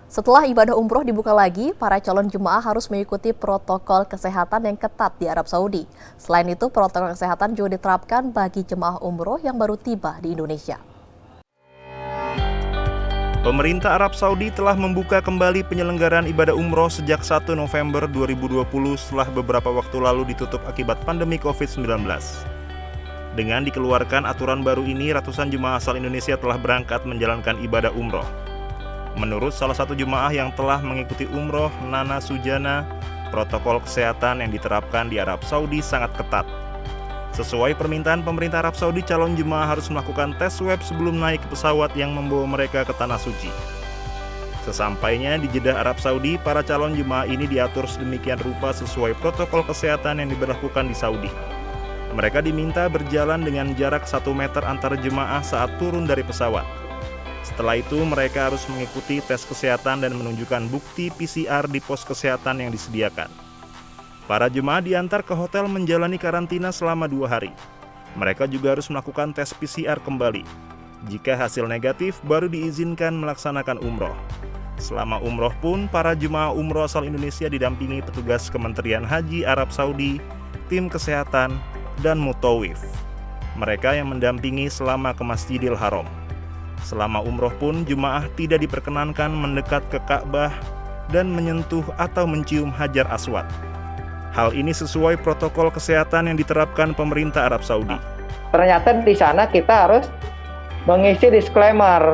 Setelah ibadah umroh dibuka lagi, para calon jemaah harus mengikuti protokol kesehatan yang ketat di Arab Saudi. Selain itu, protokol kesehatan juga diterapkan bagi jemaah umroh yang baru tiba di Indonesia. Pemerintah Arab Saudi telah membuka kembali penyelenggaraan ibadah umroh sejak 1 November 2020 setelah beberapa waktu lalu ditutup akibat pandemi COVID-19. Dengan dikeluarkan aturan baru ini, ratusan jemaah asal Indonesia telah berangkat menjalankan ibadah umroh. Menurut salah satu jemaah yang telah mengikuti umroh, Nana Sujana, protokol kesehatan yang diterapkan di Arab Saudi sangat ketat. Sesuai permintaan pemerintah Arab Saudi, calon jemaah harus melakukan tes swab sebelum naik ke pesawat yang membawa mereka ke Tanah Suci. Sesampainya di Jeddah, Arab Saudi, para calon jemaah ini diatur sedemikian rupa sesuai protokol kesehatan yang diberlakukan di Saudi. Mereka diminta berjalan dengan jarak 1 meter antar jemaah saat turun dari pesawat. Setelah itu, mereka harus mengikuti tes kesehatan dan menunjukkan bukti PCR di pos kesehatan yang disediakan. Para jemaah diantar ke hotel menjalani karantina selama 2 hari. Mereka juga harus melakukan tes PCR kembali. Jika hasil negatif, baru diizinkan melaksanakan umroh. Selama umroh pun, para jemaah umroh asal Indonesia didampingi petugas Kementerian Haji Arab Saudi, tim kesehatan, dan mutawif. Mereka yang mendampingi selama ke Masjidil Haram. Selama umroh pun, jemaah tidak diperkenankan mendekat ke Ka'bah dan menyentuh atau mencium Hajar Aswad. Hal ini sesuai protokol kesehatan yang diterapkan pemerintah Arab Saudi. Ternyata di sana kita harus mengisi disclaimer.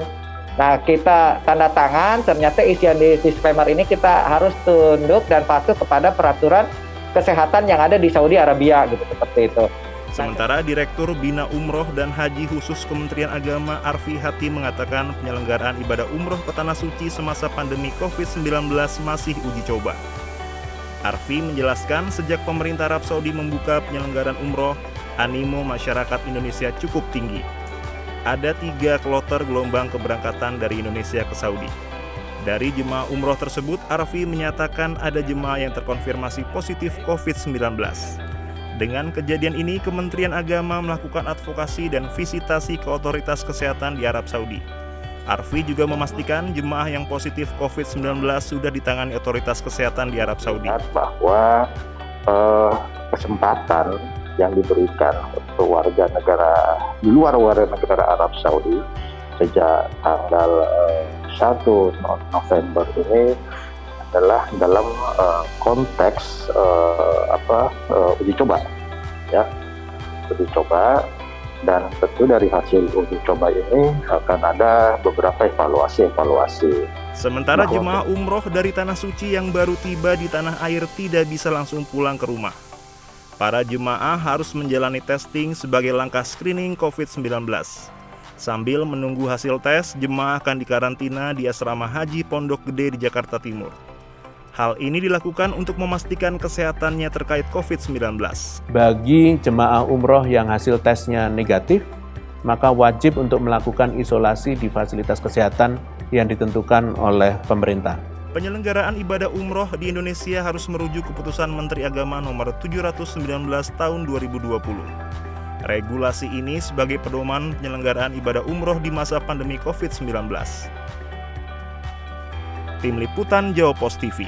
Nah, kita tanda tangan, ternyata isian di disclaimer ini kita harus tunduk dan patuh kepada peraturan kesehatan yang ada di Saudi Arabia, gitu, seperti itu. Sementara Direktur Bina Umroh dan Haji Khusus Kementerian Agama Arfi Hati mengatakan penyelenggaraan ibadah umroh ke Tanah Suci semasa pandemi COVID-19 masih uji coba. Arfi menjelaskan sejak pemerintah Arab Saudi membuka penyelenggaraan umroh, animo masyarakat Indonesia cukup tinggi. Ada 3 kloter gelombang keberangkatan dari Indonesia ke Saudi. Dari jemaah umroh tersebut, Arfi menyatakan ada jemaah yang terkonfirmasi positif COVID-19. Dengan kejadian ini, Kementerian Agama melakukan advokasi dan visitasi ke otoritas kesehatan di Arab Saudi. Arfi juga memastikan jemaah yang positif COVID-19 sudah ditangani otoritas kesehatan di Arab Saudi. Bahwa kesempatan yang diberikan untuk warga negara di luar warga negara Arab Saudi sejak tanggal 1 November ini adalah dalam konteks uji coba, ya, uji coba, dan tentu dari hasil uji coba ini akan ada beberapa evaluasi. Sementara jemaah umroh dari Tanah Suci yang baru tiba di tanah air tidak bisa langsung pulang ke rumah. Para jemaah harus menjalani testing sebagai langkah screening COVID-19. Sambil menunggu hasil tes, jemaah akan dikarantina di Asrama Haji Pondok Gede di Jakarta Timur. Hal ini dilakukan untuk memastikan kesehatannya terkait COVID-19. Bagi jemaah umroh yang hasil tesnya negatif, maka wajib untuk melakukan isolasi di fasilitas kesehatan yang ditentukan oleh pemerintah. Penyelenggaraan ibadah umroh di Indonesia harus merujuk keputusan Menteri Agama nomor 719 tahun 2020. Regulasi ini sebagai pedoman penyelenggaraan ibadah umroh di masa pandemi COVID-19. Tim Liputan Jawa Post TV.